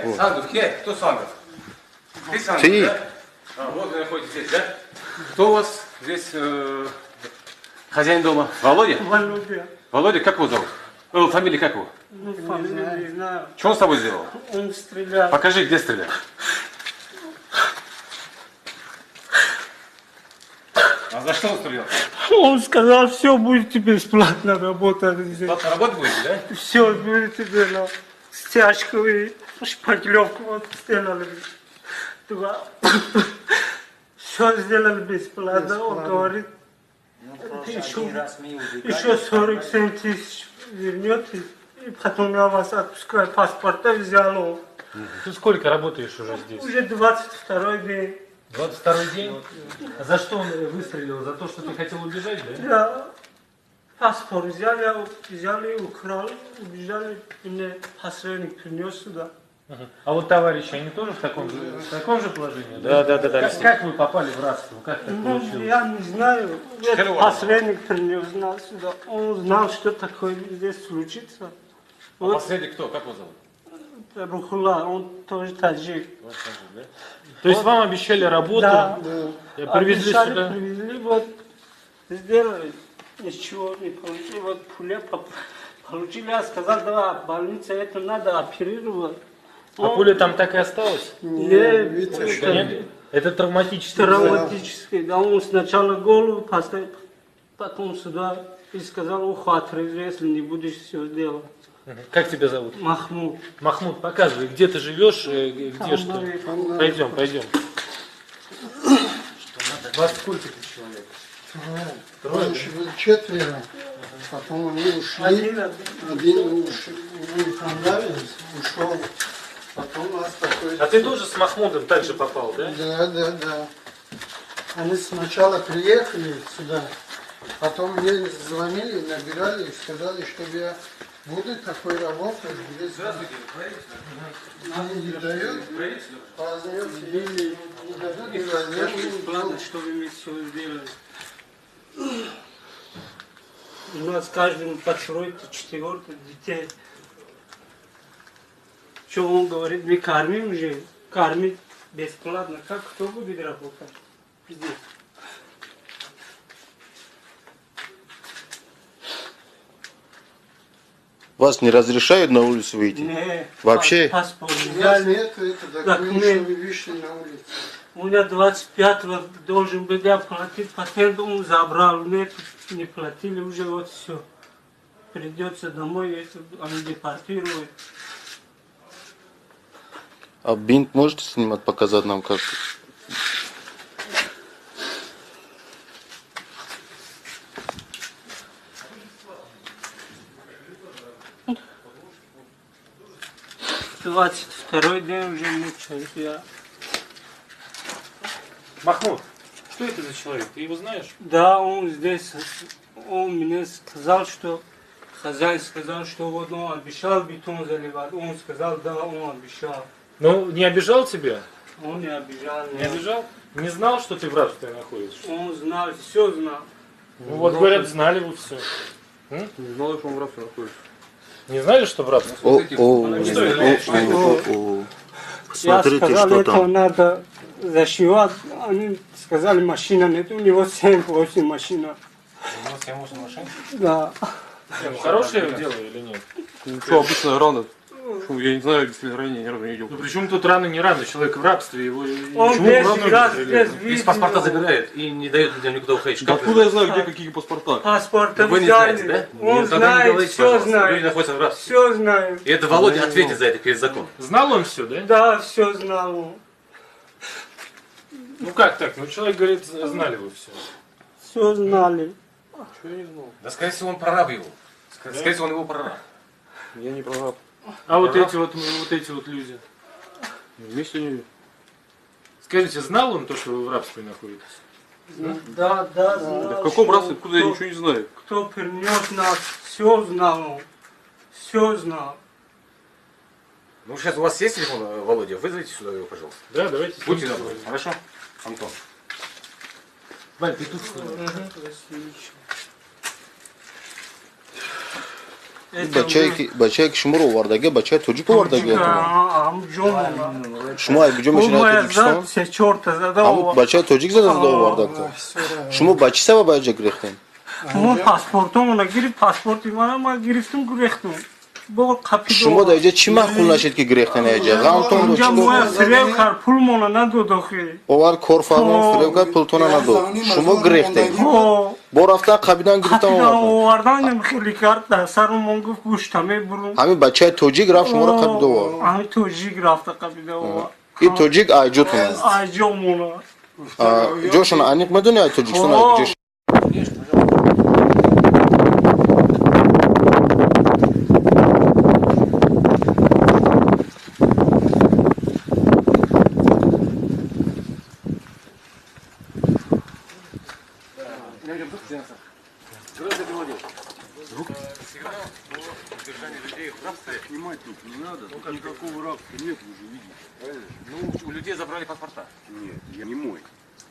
Вот. Сандов, кто Сандов? Ты Сандов, да? Вот вы находитесь здесь, да? Кто у вас здесь хозяин дома? Володя? Володя. Володя, как его зовут? Фамилия как его? Ну, фамилию не знаю. Что он с тобой сделал? Он стрелял. Покажи, где стрелял. А за что он стрелял? Он сказал, все, будете бесплатно работать здесь. Бесплатно работать будете, да? Все будете делать. Стяжковый, шпаклевку вот сделали. Все сделали бесплатно. Он говорит, еще 47 тысяч вернете, и потом я вас отпускаю. Паспорта взял. Ты сколько работаешь уже здесь? Уже 22-й день. 22-й день? А за что он выстрелил? За то, что ты хотел убежать, да? Да. Паспорт взяли, украли, убежали, мне посредник принес сюда. А вот товарищи, они тоже в таком же положении? Да. Как вы попали в рабство? Как так Ну, получилось? я не знаю. Этот посредник принес нас сюда. Он знал, что такое здесь случится. Вот Посредник кто? Как его зовут? Рухула, он тоже таджик. То есть вам обещали работу? Да. Привезли Обещали, сюда? привезли, вот сделали. Ничего не получили. Вот пуля получили. Я сказал, да, больница, это надо оперировать. А пуля там так и осталась? Нет, Это травматический. травматический. Да, он сначала голову поставил, потом сюда и сказал, ухо отрежи, если не будешь все делать. Как тебя зовут? Махмуд. Махмуд, показывай, где ты живешь, где что? Пойдем. Вас сколько ты человек? Раньше было 4, потом они ушли. Один не понравились, ушел. Потом у нас такой... А ты тоже с Махмудом также попал, да? Да. Они сначала приехали сюда, потом мне звонили, набирали и сказали, чтобы я буду такой работать. Здравствуйте, они не дают, возьмете или не дадут, не возьмете. Ладно, что вы все сделали. У нас каждому по тройке, 4 детей. Что он говорит, мы кормим же, кормить бесплатно. Как кто будет работать здесь? Вас не разрешают на улицу выйти? Не, Вообще? паспорт У нас взяли. нет этого документа, что вы вышли на улицу. У меня 25-го должен был я платить, патент он забрал, нет, не платили, уже вот все. Придется домой, если они депортируют. А бинт можете снимать, показать нам как? Двадцать второй день уже мучаюсь я. Махмуд, что это за человек? Ты его знаешь? Да, он здесь, он мне сказал, что хозяин сказал, что вот он обещал бетон заливать. Он сказал, да, он обещал. Ну, не обижал тебя? Он не обижал. Не обижал? Не знал, что ты в рабстве находишься? Он знал, все знал. Ну, вот говорят, знали вы все. Не знал, что он в рабстве находится. Не знали, что в рабстве? Я сказал, это надо зашивать. Они сказали, машина нет. У него 7-8 машин. У нас 7-8 машин. Да. Ну, хорошее дело или нет? Что, обычно рано. Я не знаю, если ранее ни разу не видел. Ну, причем тут рано, не рано, человек в рабстве, его... Он Почему весь рано раз стреляют? без Из видео. паспорта забирают и не дают людям никуда уходить. Да откуда я знаю, где какие паспорта? Паспорта Вы не взяли. знаете, да? Он Вы тогда не знает, говорите, все пожалуйста. Люди знает. находятся в рабстве. Все знает. И это Володя ответит за это перед законом. Знал он все, да? Да, все знал он. Ну как так? Ну человек говорит, знали вы все. Все знали. Да, скорее всего, он прораб его. Скорее всего, он его прораб. Я не прораб. А вот эти вот люди. Вместе не... Скажите, знал он то, что вы в рабстве находитесь? Да, знал. Да в каком что рабстве, откуда я кто- ничего не знаю? Кто принес нас, все знал он. Все знал. Ну, сейчас у вас есть телефон, Володя? Вызовите сюда его, пожалуйста. Да, давайте. Будьте снимем. добры. Хорошо? Антон. Валь, ты тут снимай. Бачаи кишуморо овардаги, бачаи тоҷик овардаги. Шумо ай куҷо мешинад Тоҷикистон? Се чорта зада. Ҳамун бачаи тоҷик зада овардаги. Шумо ба чӣ сабаб аҷа гирехтем? Мо паспортомона гирифт, паспорти мана гирифтум гирехтум. Бо қапидо. Шумо да иҷа чӣ маъқул нашид ки гирехтен аҷа? Ғамтон Инҷа моя фирев кар пулмона надод охи. овар корфармон фирев кард пултона надод. Шумо гирехтем. Бо рафтан қабидан гирифтан овардан. Оварданем хеле карда сарумон гуфт гӯшта мебурум. Ҳамин бачаи тоҷик рафт шуморо қабида овард. Ҳамин тоҷик рафта қабида овард. И тоҷик айҷотун аст. Айҷомона. Ҷошон аниқ медони ай Тоҷикистон ай ҷош? Снимать тут не надо, тут никакого рабства нет, вы же видите, правильно? Ну, у людей забрали паспорта. Нет, я не мой.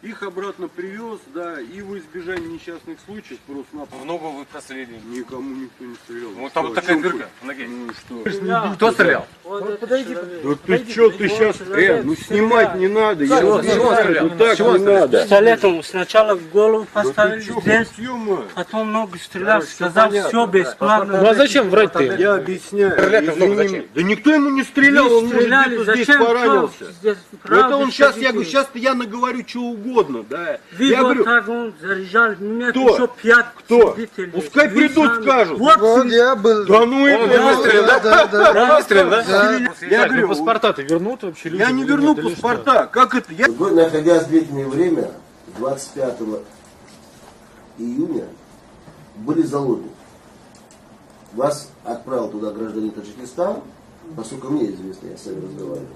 Их обратно привез, да, и во избежание несчастных случаев просто-напросто. В ногу вы прострелили. Никому никто не стрелял. Вот там вот такая дырка в ноге. Ну и что? Кто стрелял? Да ты что, ты сейчас, ну снимать не надо, я Чего? вот Чего стрелял? ну так Чего не надо. Пистолетом сначала в голову Да поставили ты что, здесь, Артема? потом ногу стрелял, сказал, все бесплатно. Ну а зачем врать-то? Я объясняю. Стрелял-то много извини зачем? меня. Да никто ему не стрелял, он может Стреляли, где-то здесь зачем? поранился. Здесь Это правда он сейчас, я сидите. говорю, сейчас я наговорю что угодно, да. Вы Я вот говорю, так он заряжал, нет, Кто? еще 5 Кто? свидетелей. Пускай Вы придут, сами. скажут. Вот Вот я был. да ну это... выстрелил, да? Выстрелил, да? Я говорю, Паспорта-то вернут вообще людям? я не или верну нет, или что? паспорта. Как это? Я... Вы, находясь в длительное время, 25 июня, были заложники. Вас отправил туда гражданин Таджикистана, поскольку мне известно, я с вами разговаривал.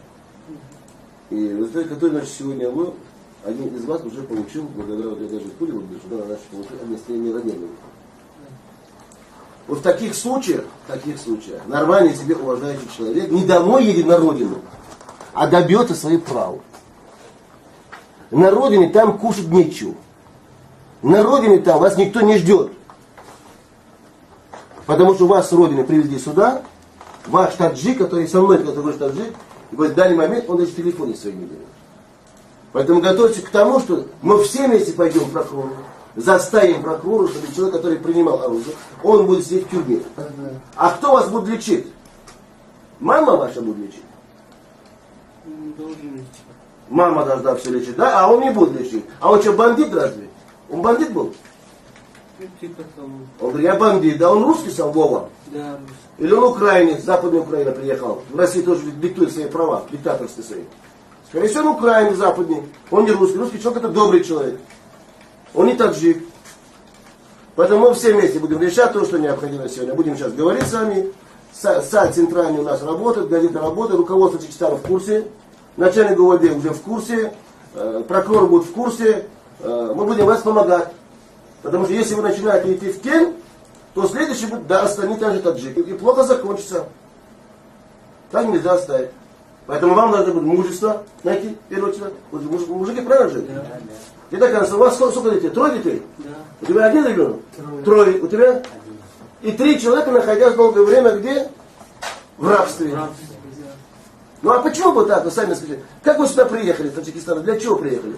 И в результате, который, значит, сегодня вы, один из вас уже получил, благодаря вот я даже Курилу, что да, значит, получил огнестрельное ранение. Вот в таких случаях, нормальный себе уважающий человек не домой едет на родину, а добьется своих прав. На родине там кушать нечего. На родине там вас никто не ждет. Потому что вас с родины привезли сюда, ваш таджик, который со мной, который таджик, и в данный момент он даже в телефоне своим не берет. Поэтому готовьтесь к тому, что мы все вместе пойдем к прокурору, заставим прокурора, чтобы человек, который принимал оружие, он будет сидеть в тюрьме. А кто вас будет лечить? Мама ваша будет лечить? Мама должна все лечить, да? А он не будет лечить. А он что, бандит разве? Он бандит был? Он говорит, я бандит, да он русский сам, Вова? Да, Или он украинец, Западная Украина приехал. В России тоже диктует свои права, диктаторские свои. Скорее всего, он украинец западный, он не русский. Русский человек это добрый человек. Он не таджик. Поэтому мы все вместе будем решать то, что необходимо сегодня. Будем сейчас говорить с вами. Сайт центральный у нас работает, газета работает, руководство Таджикистана в курсе. Начальник ГУВД уже в курсе, прокурор будет в курсе. Мы будем вас помогать. Потому что если вы начинаете идти в тень, то следующий будет, да, остальные также таджики. И плохо закончится. Так нельзя оставить. Поэтому вам надо будет мужество найти, в первую очередь. Мужики правильно жили? Да. И так, у вас сколько детей? 3 детей? Да. У тебя один ребенок? Трое. У тебя? И 3 человека, находясь долгое время где? В рабстве. Ну а почему бы так, вы сами скажите? Как вы сюда приехали, в Таджикистан? Для чего приехали?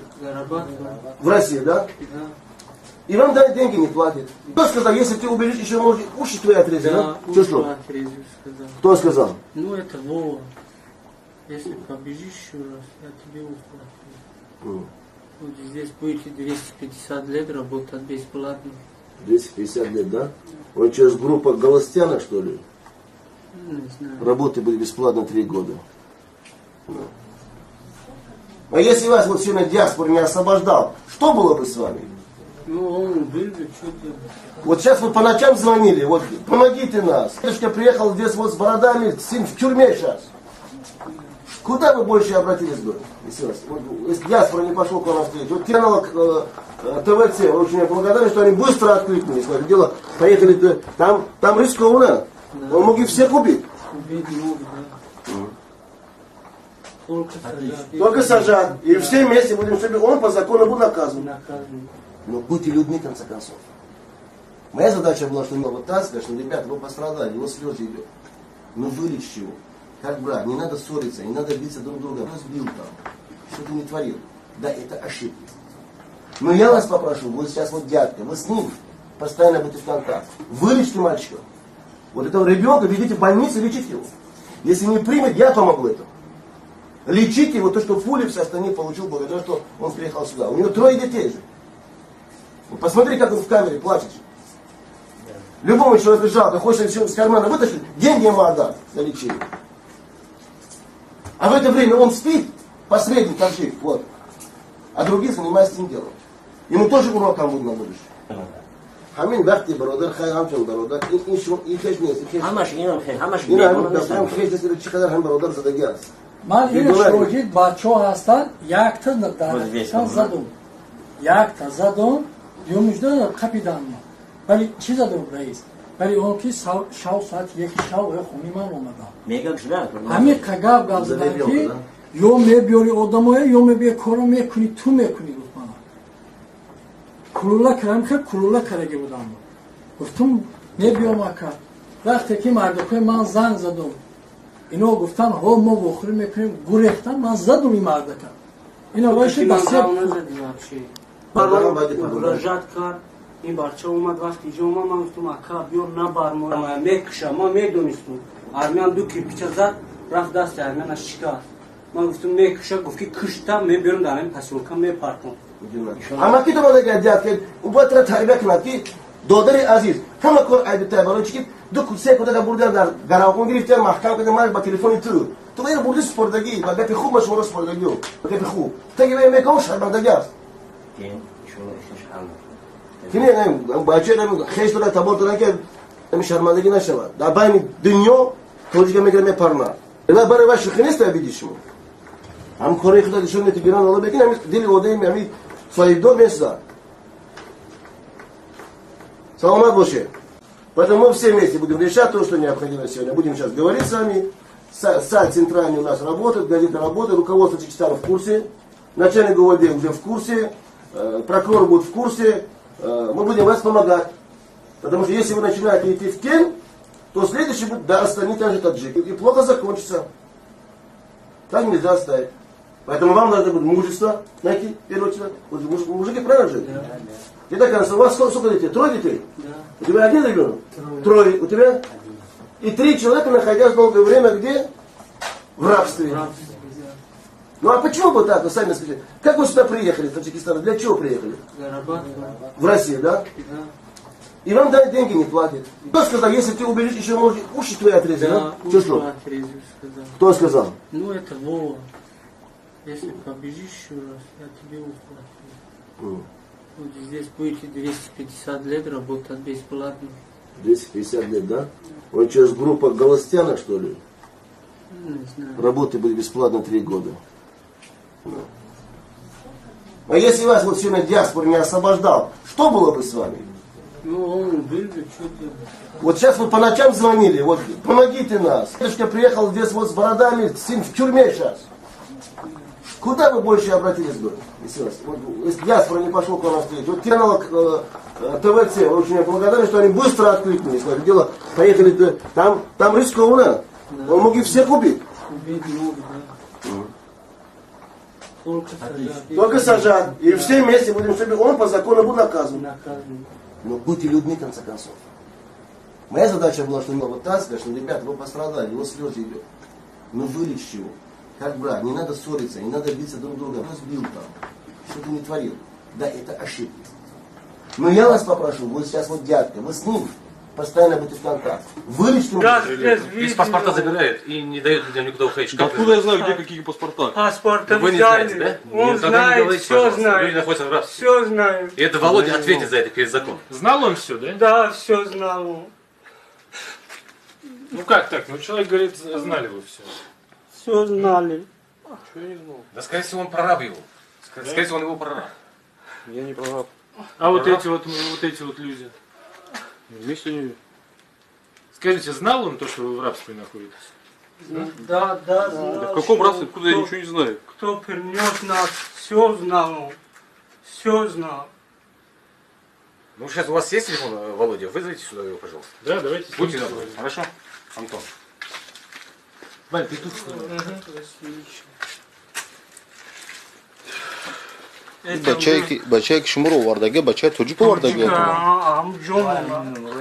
В Россию, да? Да. И вам дать деньги не платят. Кто сказал, если ты убежишь, еще может уши твои отрезать, да? Что? Кто сказал? Ну это Вова. Если побежишь еще раз, я тебе уплачу. Вот здесь будете 250 лет работать бесплатно. 250 лет, да? Он что, группа Галустяна, что ли? Не знаю. Работы будет бесплатно 3 года. А если вас вот сегодня диаспора не освобождал, что было бы с вами? Ну он был бы, что делать? Вот сейчас вы по ночам звонили, вот помогите нас. Дедушка приехал здесь вот с бородами, сын в тюрьме сейчас. Куда вы больше обратились бы, если диаспора не пошел к вам навстречу? Вот канал ТВЦ, очень благодарен, что они быстро откликнулись. Это дело, поехали, там рискованно. Да. Он мог и всех убить. Убить мог, да. Только сажать. И все вместе будем, чтобы он по закону был наказан. Но будьте людьми, в конце концов. Моя задача была, что вот так сказать, что, ребята, вы пострадали, его слезы идет. Ну вылечь его. Как брат, не надо ссориться, не надо биться друг друга. Кто сбил там, что ты не творил. Да, это ошибки. Но я вас попрошу, вот сейчас вот дядька, вы с ним постоянно будете в контакте. Вылечьте мальчика. Вот этого ребенка ведите в больницу, лечите его. Если не примет, я помогу этому. Лечите его, то, что пули в Астане получил благодаря, что он приехал сюда. У него 3 детей же. Вы посмотри, как он в камере плачет. Любому человеку жалко, хочешь из кармана вытащить, деньги ему отдать за лечение. А в это время он спит, посредник торчит, вот. А другие занимаются этим делом. Ему тоже уроком будет на будущее. همین وقتی برادر خیلی همچون برادر این شما این خیش نیست همش اینم خیلی همش این هم خیش نیست چقدر هم برادر زدگی است من این شوگید بچه ها هستن یک تا در زدم یک تا زدم دیومجده قپیدم من ولی چی زدم رئیس ولی اون که شاو ساعت یکی شاو خونی من اومدم میگم شده همین قگاب گل زدن که یا میبیاری آدمای یا میبیاری کارو میکنی تو میکنی کلولا کردم خیلی کلولا کرده بودم گفتم میبیام اکر وقتی که مردکای من زنگ زدم اینا گفتن ها ما بخوری میکنیم گریختن من زدم این مردکا اینا بایشه بسیار مراجعت کرد این بچه اومد وقتی جا من گفتم اکا بیار نبرم میکشم ما میدونستم ارمیان دو کیرپیچه زد رفت دست ارمیان از شکست من گفتم میکشم گفت که کشتم میبیرم در این پسیولکم میپرکم اما کی تو ماده گردیات که او باید را تربیت کند که دادر عزیز همه کار عیب تایبارو چی که دو سه کودک بردن در گراوون گرفتن محکم کردن من با تلفن تو غیر بردی سپردگی و گپ خوب مشوره سپردگی و گپ خوب تا که میگم شرمندگی است که نه بچه نمی خیش داره تبار داره که نمی شرمندگی نشود در بین دنیا توجیه میگیره میپرنا الا برای واش خنیست بیدیشم هم کاری خدا دشون نتی گران الله بگین هم دل اوده می صاحبدار места. Саламат Боше. Поэтому мы все вместе будем решать то, что необходимо сегодня. Будем сейчас говорить с вами. Сайт центральный у нас работает, газета работает, руководство Чечетана в курсе, начальник ГУВД уже в курсе, прокурор будет в курсе. Мы будем вас помогать. Потому что если вы начинаете идти в тень, то следующий будет да, останется также таджик. И плохо закончится. Так нельзя оставить. Поэтому вам надо будет мужество найти, в первую очередь. Мужики правильно жили? И так, у вас сколько детей? 3 детей? Да. У тебя 1 ребенок? 3. У тебя? И 3 человека, находясь долгое время где? В рабстве. Ну а почему бы так, вы сами скажите? Как вы сюда приехали, в Таджикистан? Для чего приехали? В Россию, да? Да. И вам дать деньги не платят. Кто сказал, если ты убежишь, еще можешь уши твои отрезать, да? Да, Что? отрезаю, сказал. Кто сказал? Ну это Вова. Если побежишь еще раз, я тебе уплачу. Вот здесь будете 250 лет работать бесплатно. 250 лет, да? Он сейчас группа Галустяна, что ли? Не знаю. Работы будет бесплатно 3 года. А если вас вот сегодня диаспор не освобождал, что было бы с вами? Ну он был бы, что делать? Вот сейчас вы по ночам звонили, вот помогите нас. Дедушка приехал здесь вот с бородами, сын в тюрьме сейчас. Куда вы больше обратились бы, если диаспора не пошел к вам навстречу? Вот канал ТВЦ, очень благодарен, что они быстро откликнулись. Дело, поехали, там рискованно, он мог и всех убить. Убить много, да. Только сажать. Только сажать. И все вместе будем, чтобы он по закону был наказан. Наказан. Но будьте людьми, в конце концов. Моя задача была, что вот так сказать, что, ребята, вы пострадали, его слезы идет. Ну вылечь его. Как брат, не надо ссориться, не надо биться друг друга. Кто сбил там, что ты не творил. Да, это ошибки. Но я вас попрошу, вот сейчас вот дядька, вы с ним постоянно будете в контакте. Вылечьте его. Без паспорта забирают и не дают людям никуда уходить. Да откуда я знаю, где какие паспорта? Паспорт Вы не знаете, да? Он Тогда не знает, говорите, все пожалуйста. Люди знает. находятся в рабстве. Все знает. И это Володя ответит за это перед законом. Знал он все, да? Да, все знал он. Ну как так? Ну человек говорит, знали вы все. Все знали. Да, скорее всего, он прораб его. Скорее всего, он его прораб. Я не прав. А вот эти вот люди. Вместе не... Скажите, знал он то, что вы в рабстве находитесь? Да, знал. В каком рабстве? Откуда я Кто- ничего не знаю? Кто принес нас, все знал он. Все знал. Ну, сейчас у вас есть телефон, Володя? Вызовите сюда его, пожалуйста. Да, давайте. Будьте добры. Хорошо? Антон. Вань, ты тут снимай. бачаи кишумро овардаги бачаи тоҷик овардаги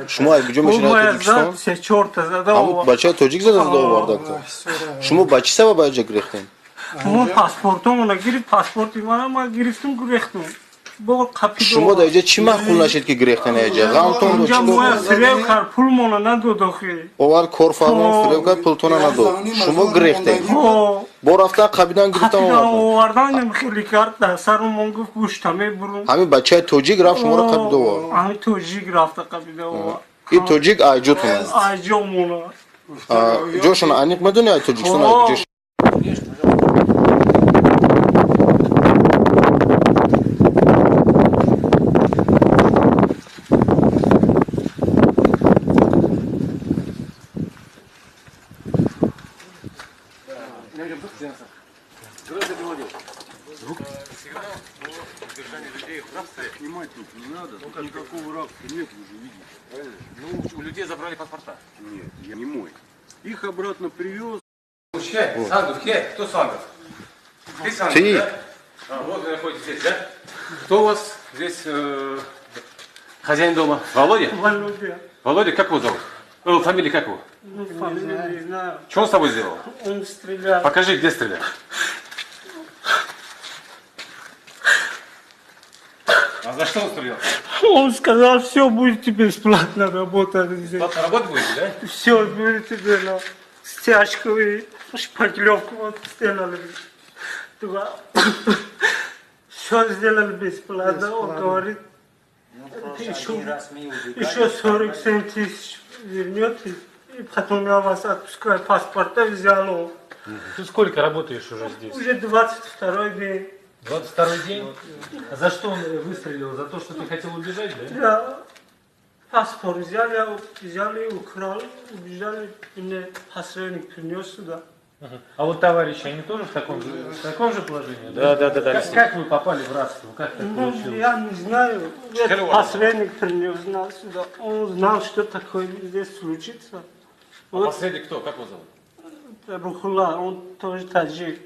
шумо куҷо мешинад тоҷикистон ҳамун бачаи тоҷик зада овардаг шумо ба чӣ сабаб аҷа гирехтем паспортомона гирифт паспорти мана гирифтум гирехтум шумо дар иҷа чӣ маъқул нашед ки гирехтан аҷа ғамтон фирев кар пулмона надод овар корфармо фирев кард пултона надод шумо гирехтем бо рафтан қабидан гирифтан овардан хеле кард дар сарумон гуфт гӯшта мебурум ҳамин бачаи тоҷик рафт шуморо қабида овард ҳамин тоҷик рафта қабида овард ин тоҷик айҷотун аст айҷомона ҷошон аниқ медони ай тоҷикистон куҷош Снимать тут не надо, тут никакого рабства нет, вы же видите, правильно? Ну, у людей забрали паспорта. Нет, я не мой. Их обратно привез. Сангов, кто Сангов? Ты Сангов, Ты. да? Вот вы находитесь здесь, да? Кто у вас здесь хозяин дома? Володя? Володя. Володя, как его зовут? Фамилия как его? Фамилию не знаю. Что он с тобой сделал? Он стрелял. Покажи, где стрелял. А за что он стрелял? Он сказал, все, будете бесплатно работать здесь. Платно работать будете, да? Все, будете делать. Стяжку, шпаклевку вот сделали. Все сделали бесплатно. Он говорит, еще 47 тысяч вернете. И потом я вас отпускаю. Паспорта взял. Ты сколько работаешь уже здесь? Уже 22-й день. 22-й день? А за что он выстрелил? За то, что ты хотел убежать, да? Да. Паспорт взяли, украли, убежали. Мне посредник принес сюда. А вот товарищи, они тоже в таком же положении? Да. Как вы попали в рабство? Как так Ну, получилось? я не знаю. Этот посредник принес нас сюда. Он знал, что такое здесь случится. А последний кто? Как его зовут? Рухула, он тоже таджик.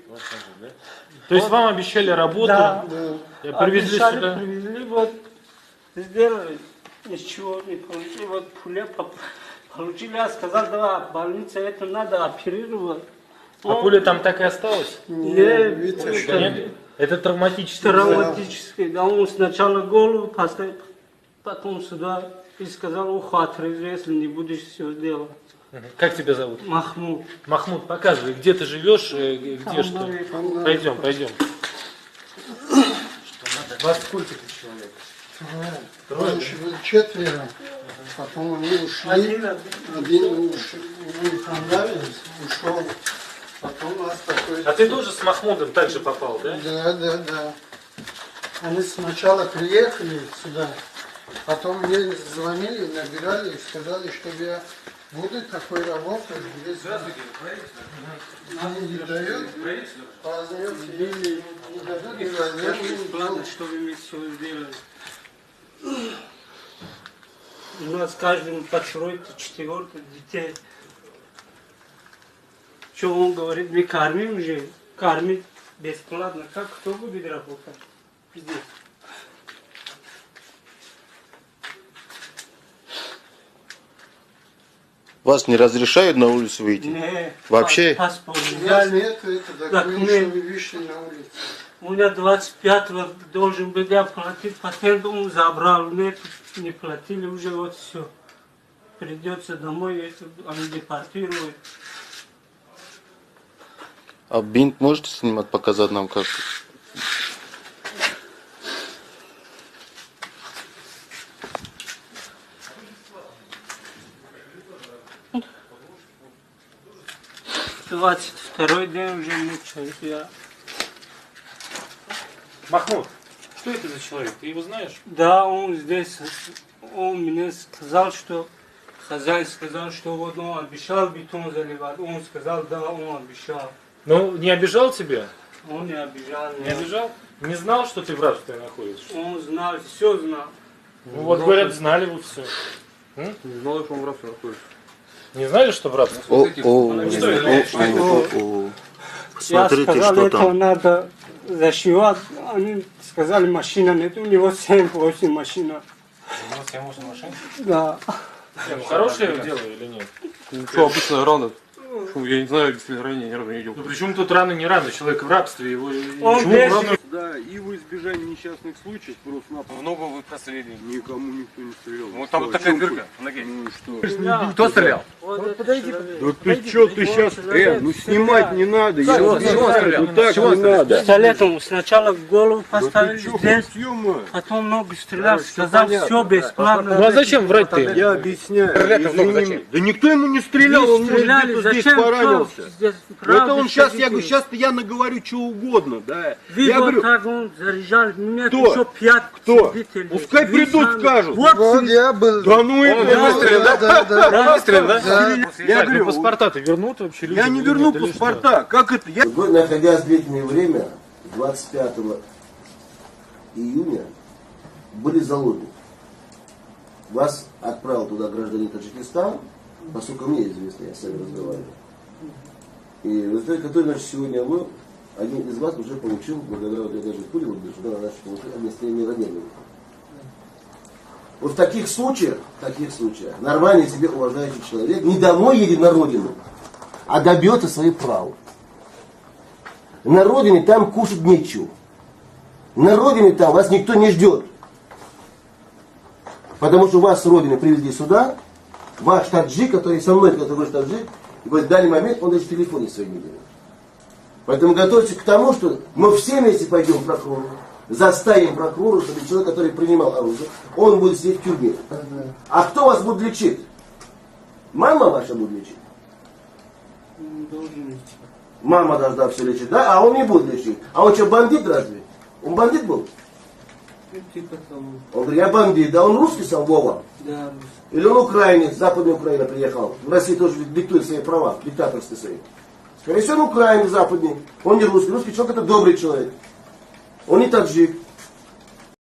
То есть вам обещали работу? Да. Привезли Обещали, сюда? привезли, вот сделали. Ничего не получили. Вот пуля получили. Я сказал, да, больница это надо оперировать. А пуля там так и осталась? Нет, Нет? Это травматический. травматический. Да, он сначала голову поставил, потом сюда и сказал, ухо отрежи, если не будешь все делать. Как тебя зовут? Махмуд. Махмуд, показывай, где ты живешь, где что. Пойдем. Вас сколько ты человек? Раньше было 4, потом они ушли. Один ушел, ему понравилось, ушел. Потом у нас такой... А ты тоже с Махмудом также попал, да? Да. Они сначала приехали сюда, потом мне звонили, набирали и сказали, что я буду такой работать. Здравствуйте, они не дают, возьмете или не дадут, не возьмете. Что вы мне все сделали? У нас каждому по тройке, 4 детей. Что он говорит, мы кормим же, кормить бесплатно. Как кто будет работать здесь? Вас не разрешают на улицу выйти? Не, Вообще? Паспорт У нас взяли. нет, это документ, что вы вышли на улицу. У меня 25-го должен был я платить патент, он забрал. Нет, не платили уже, вот все. Придется домой, это они депортируют. А бинт можете снимать, показать нам как? Двадцать второй день уже мучаюсь я. Махмуд, что это за человек? Ты его знаешь? Да, он здесь, он мне сказал, что хозяин сказал, что вот он обещал бетон заливать. Он сказал, да, он обещал. Ну, не обижал тебя? Он не обижал Не меня. обижал? Не знал, что ты в рабстве находишься? Он знал, все знал. Ну вот говорят, знали вы все. Знал, что он в рабстве находится. Не знали, что в рабстве? Я Смотрите, сказал, что это там. надо зашивать. Они сказали, машина нет. У него 7-8 машин. У нас 7-8 машин. Да. Ну, хорошее дело или нет? Что, обычно рано. Я не знаю, если ранее ни разу не видел. Ну причем тут рано не рано, человек в рабстве, его... Он Почему весь- рано? Да, и во избежание несчастных случаев просто-напросто В ногу вы прострелили. никому никто не стрелял. Вот там вот такая дырка в ноге. Ну и что? Кто стрелял? Да ты что, ты сейчас... ну снимать не надо. Я чего не знаю, стрелял? ну так Чего не стрелял? надо. Пистолетом сначала в голову Да поставили ты что, здесь, ё-моё? потом ногу стрелял, сказал, все бесплатно. Ну а зачем врать-то? Я объясняю. Стрелять в ногу извини зачем? меня. Да никто ему не стрелял, он может Стреляли, где-то здесь зачем? поранился. Здесь Это правда он сейчас, я скажите. говорю, сейчас я наговорю что угодно, да. Вы Я вот говорю, так он заряжали, нет, Кто? еще 5 Кто? свидетелей. Пускай Вы придут, сами. скажут. Вот Вот я был. да ну Он это... выстрелил, да? Он выстрелил, да? Я говорю, паспорта-то вернут вообще людям? я не или верну нет, или паспорта. Как это? Я... Вы, находясь длительное время, 25 июня, были заложники. Вас отправил туда гражданин Таджикистана, поскольку мне известно, я с вами разговаривал. И в результате, который, значит, сегодня вы, один из вас уже получил, благодаря вот я даже Кулеву, что да, наш получил огнестрельное ранение. Вот в таких случаях, нормальный себе уважающий человек не домой едет на родину, а добьется своих прав. На родине там кушать нечего. На родине там вас никто не ждет. Потому что вас с родины привезли сюда, ваш таджик, который со мной, который таджик, и в данный момент он даже в телефоне своим не берет. Поэтому готовьтесь к тому, что мы все вместе пойдем к прокурору, заставим прокурора, чтобы человек, который принимал оружие, он будет сидеть в тюрьме. А кто вас будет лечить? Мама ваша будет лечить? Мама должна все лечить, да? А он не будет лечить. А он что, бандит разве? Он бандит был? Типа того. Он говорит, я бандит, да он русский сам, Вова? Да. Или он украинец, Западная Украина приехал. В России тоже диктует свои права, диктаторские свои. Скорее всего, он украинец западный. Он не русский. Русский человек это добрый человек. Он не таджик.